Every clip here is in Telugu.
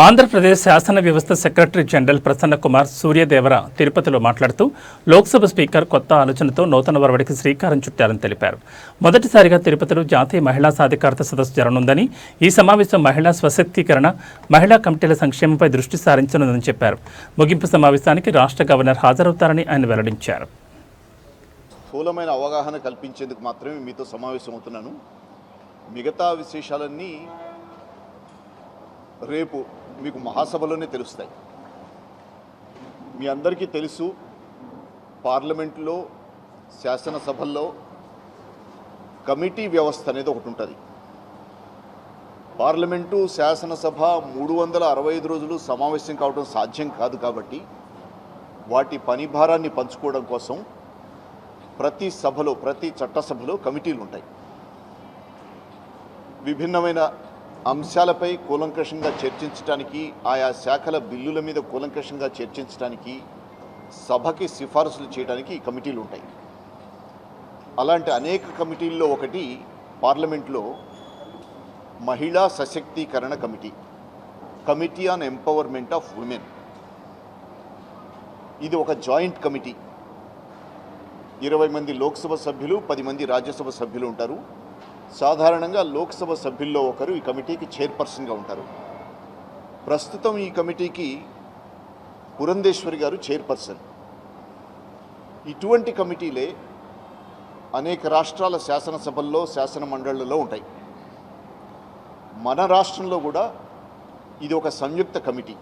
ఆంధ్రప్రదేశ్ శాసన వ్యవస్థ సెక్రటరీ జనరల్ ప్రసన్న కుమార్ సూర్యదేవర తిరుపతిలో మాట్లాడుతూ లోక్సభ స్పీకర్ కొత్త ఆలోచనతో నూతన ఒరవడికి శ్రీకారం చుట్టారని తెలిపారు. మొదటిసారిగా తిరుపతిలో జాతీయ మహిళా సాధికారత సదస్సు జరగనుందని, ఈ సమావేశం మహిళా స్వశక్తీకరణ, మహిళా కమిటీల సంక్షేమంపై దృష్టి సారించనుందని చెప్పారు. ముగింపు సమావేశానికి రాష్ట్ర గవర్నర్ హాజరవుతారని ఆయన వెల్లడించారు. స్థూలమైన అవగాహన కల్పించేందుకు మాత్రమే మీతో సమావేశమవుతున్నాను. మిగతా విశేషాలన్నీ రేపు మీకు మహాసభలోనే తెలుస్తాయి. మీ అందరికీ తెలుసు, పార్లమెంట్లో శాసనసభల్లో కమిటీ వ్యవస్థ అనేది ఒకటి ఉంటుంది. పార్లమెంటు శాసనసభ 365 రోజులు సమావేశం కావడం సాధ్యం కాదు. కాబట్టి వాటి పని భారాన్ని పంచుకోవడం కోసం ప్రతి సభలో, ప్రతి చట్టసభలో కమిటీలు ఉంటాయి. విభిన్నమైన అంశాలపై కూలంకషంగా చర్చించడానికి, ఆయా శాఖల బిల్లుల మీద కూలంకషంగా చర్చించడానికి, సభకి సిఫారసులు చేయడానికి ఈ కమిటీలు ఉంటాయి. అలాంటి అనేక కమిటీల్లో ఒకటి పార్లమెంట్లో మహిళా సశక్తీకరణ committee, committee on empowerment of women. ఇది ఒక జాయింట్ కమిటీ. 20 మంది లోక్సభ సభ్యులు, 10 మంది రాజ్యసభ సభ్యులు ఉంటారు. సాధారణంగా లోక్సభ సభ్యుల్లో ఒకరు ఈ కమిటీకి చైర్పర్సన్గా ఉంటారు. ప్రస్తుతం ఈ కమిటీకి పురంధేశ్వరి గారు చైర్పర్సన్. ఇటువంటి కమిటీలే అనేక రాష్ట్రాల శాసనసభల్లో, శాసన మండళ్లలో ఉంటాయి. మన రాష్ట్రంలో కూడా ఇది ఒక సంయుక్త కమిటీ.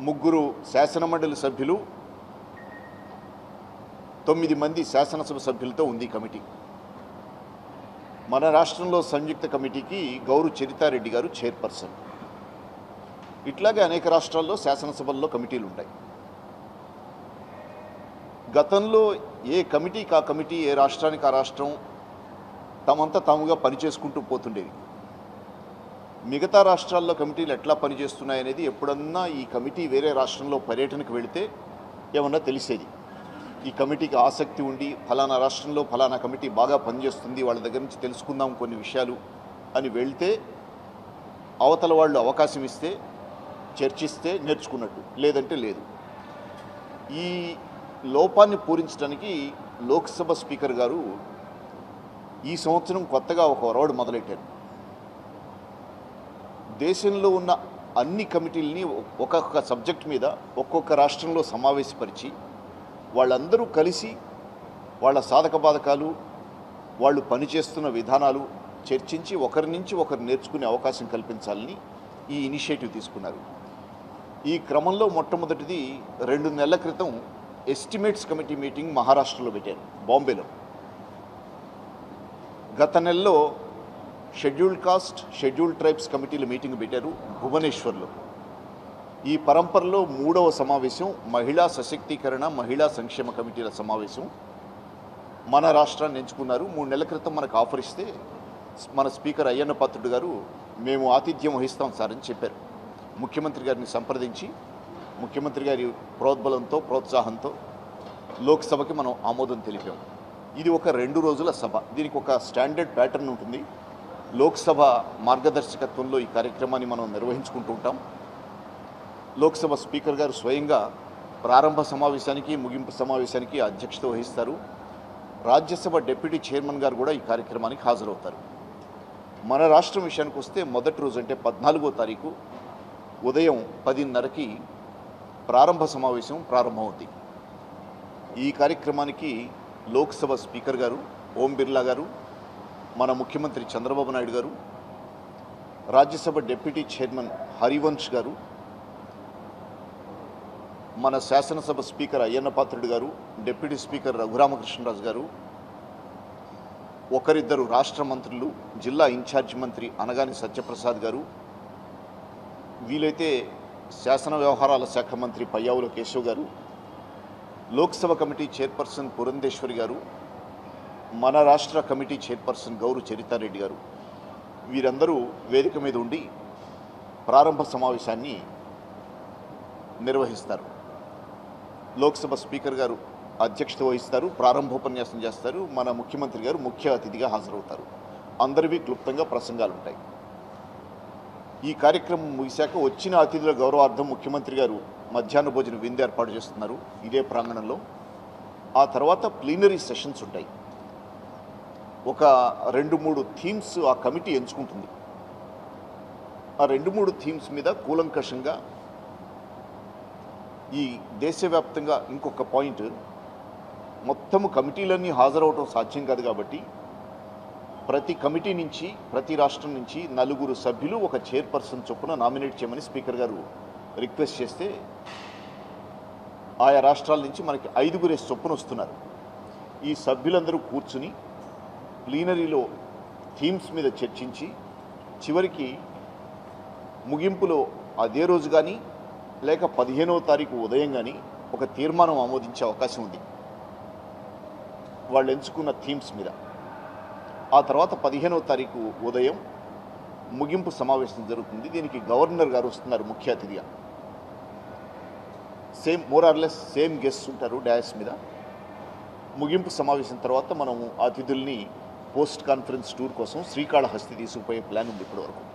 3 శాసనమండలి సభ్యులు, 9 మంది శాసనసభ సభ్యులతో ఉంది ఈ కమిటీ. మన రాష్ట్రంలో సంయుక్త కమిటీకి గౌరు చరితారెడ్డి గారు చైర్పర్సన్. ఇట్లాగే అనేక రాష్ట్రాల్లో శాసనసభల్లో కమిటీలు ఉంటాయి. గతంలో ఏ కమిటీకి ఆ కమిటీ, ఏ రాష్ట్రానికి ఆ రాష్ట్రం తమంతా తాముగా పనిచేసుకుంటూ పోతుండేవి. మిగతా రాష్ట్రాల్లో కమిటీలు ఎట్లా పనిచేస్తున్నాయనేది ఎప్పుడన్నా ఈ కమిటీ వేరే రాష్ట్రంలో పర్యటనకు వెళితే ఏమన్నా తెలిసేది. ఈ కమిటీకి ఆసక్తి ఉండి ఫలానా రాష్ట్రంలో ఫలానా కమిటీ బాగా పనిచేస్తుంది, వాళ్ళ దగ్గర నుంచి తెలుసుకుందాం కొన్ని విషయాలు అని వెళ్తే అవతల వాళ్ళు అవకాశం ఇస్తే, చర్చిస్తే నేర్చుకున్నట్టు, లేదంటే లేదు. ఈ లోపాన్ని పూరించడానికి లోక్సభ స్పీకర్ గారు ఈ సంవత్సరం కొత్తగా ఒక ఒరవడి మొదలెట్టారు. దేశంలో ఉన్న అన్ని కమిటీలని ఒక్కొక్క సబ్జెక్ట్ మీద ఒక్కొక్క రాష్ట్రంలో సమావేశపరిచి వాళ్ళందరూ కలిసి వాళ్ళ సాధక బాధకాలు, వాళ్ళు పనిచేస్తున్న విధానాలు చర్చించి ఒకరి నుంచి ఒకరు నేర్చుకునే అవకాశం కల్పించాలని ఈ ఇనిషియేటివ్ తీసుకున్నారు. ఈ క్రమంలో మొట్టమొదటిది 2 నెలల క్రితం ఎస్టిమేట్స్ కమిటీ మీటింగ్ మహారాష్ట్రలో పెట్టారు, బాంబేలో. గత నెలలో షెడ్యూల్డ్ కాస్ట్, షెడ్యూల్డ్ ట్రైబ్స్ కమిటీల మీటింగ్ పెట్టారు భువనేశ్వర్లో. ఈ పరంపరలో 3వ సమావేశం మహిళా సశక్తీకరణ, మహిళా సంక్షేమ కమిటీల సమావేశం మన రాష్ట్రాన్ని ఎంచుకున్నారు. 3 నెలల క్రితం మనకు ఆఫర్ ఇస్తే మన స్పీకర్ అయ్యన్న పాత్రుడు గారు మేము ఆతిథ్యం వహిస్తాం సార్ అని చెప్పారు. ముఖ్యమంత్రి గారిని సంప్రదించి ముఖ్యమంత్రి గారి ప్రోద్బలంతో, ప్రోత్సాహంతో లోక్సభకి మనం ఆమోదం తెలిపాం. ఇది ఒక 2 రోజుల సభ. దీనికి ఒక స్టాండర్డ్ ప్యాటర్న్ ఉంటుంది. లోక్సభ మార్గదర్శకత్వంలో ఈ కార్యక్రమాన్ని మనం నిర్వహించుకుంటూ ఉంటాం. లోక్సభ స్పీకర్ గారు స్వయంగా ప్రారంభ సమావేశానికి, ముగింపు సమావేశానికి అధ్యక్షత వహిస్తారు. రాజ్యసభ డిప్యూటీ చైర్మన్ గారు కూడా ఈ కార్యక్రమానికి హాజరవుతారు. మన రాష్ట్రం విషయానికి వస్తే మొదటి రోజు అంటే 14వ తారీఖు ఉదయం 10:30కి ప్రారంభ సమావేశం ప్రారంభమవుతుంది. ఈ కార్యక్రమానికి లోక్సభ స్పీకర్ గారు ఓం బిర్లా గారు, మన ముఖ్యమంత్రి చంద్రబాబు నాయుడు గారు, రాజ్యసభ డిప్యూటీ చైర్మన్ హరివంశ్ గారు, మన శాసనసభ స్పీకర్ అయ్యన్న పాత్రుడు గారు, డిప్యూటీ స్పీకర్ రఘురామకృష్ణరాజు గారు, ఒకరిద్దరు రాష్ట్ర మంత్రులు, జిల్లా ఇన్ఛార్జి మంత్రి అనగాని సత్యప్రసాద్ గారు, వీలైతే శాసన వ్యవహారాల శాఖ మంత్రి పయ్యావుల కేశవ్ గారు, లోక్సభ కమిటీ చైర్పర్సన్ పురంధేశ్వరి గారు, మన రాష్ట్ర కమిటీ చైర్పర్సన్ గౌరు చరితారెడ్డి గారు, వీరందరూ వేదిక మీద ఉండి ప్రారంభ సమావేశాన్ని నిర్వహిస్తారు. లోక్సభ స్పీకర్ గారు అధ్యక్షత వహిస్తారు, ప్రారంభోపన్యాసం చేస్తారు. మన ముఖ్యమంత్రి గారు ముఖ్య అతిథిగా హాజరవుతారు. అందరివి క్లుప్తంగా ప్రసంగాలు ఉంటాయి. ఈ కార్యక్రమం ముగిశాక వచ్చిన అతిథుల గౌరవార్థం ముఖ్యమంత్రి గారు మధ్యాహ్న భోజన విందు ఏర్పాటు చేస్తున్నారు ఇదే ప్రాంగణంలో. ఆ తర్వాత ప్లీనరీ సెషన్స్ ఉంటాయి. ఒక 2-3 థీమ్స్ ఆ కమిటీ ఎంచుకుంటుంది. ఆ 2-3 థీమ్స్ మీద కూలంకషంగా ఈ దేశవ్యాప్తంగా ఇంకొక పాయింట్, మొత్తము కమిటీలన్నీ హాజరవటం సాధ్యం కాదు కాబట్టి ప్రతి కమిటీ నుంచి ప్రతి రాష్ట్రం నుంచి 4 సభ్యులు ఒక చైర్పర్సన్ చొప్పున నామినేట్ చేయమని స్పీకర్ గారు రిక్వెస్ట్ చేస్తే ఆయా రాష్ట్రాల నుంచి మనకి 5 చొప్పున వస్తున్నారు. ఈ సభ్యులందరూ కూర్చుని ప్లీనరీలో థీమ్స్ మీద చర్చించి చివరికి ముగింపులో అదే రోజు కానీ లేక 15వ తారీఖు ఉదయం కానీ ఒక తీర్మానం ఆమోదించే అవకాశం ఉంది వాళ్ళు ఎంచుకున్న థీమ్స్ మీద. ఆ తర్వాత 15వ తారీఖు ఉదయం ముగింపు సమావేశం జరుగుతుంది. దీనికి గవర్నర్ గారు వస్తున్నారు ముఖ్య అతిథిగా. Same more or less same guests ఉంటారు డాయస్ మీద. ముగింపు సమావేశం తర్వాత మనము అతిథుల్ని పోస్ట్ కాన్ఫరెన్స్ టూర్ కోసం శ్రీకాళహస్తి తీసుకుపోయే ప్లాన్ ఉంది ఇప్పటివరకు.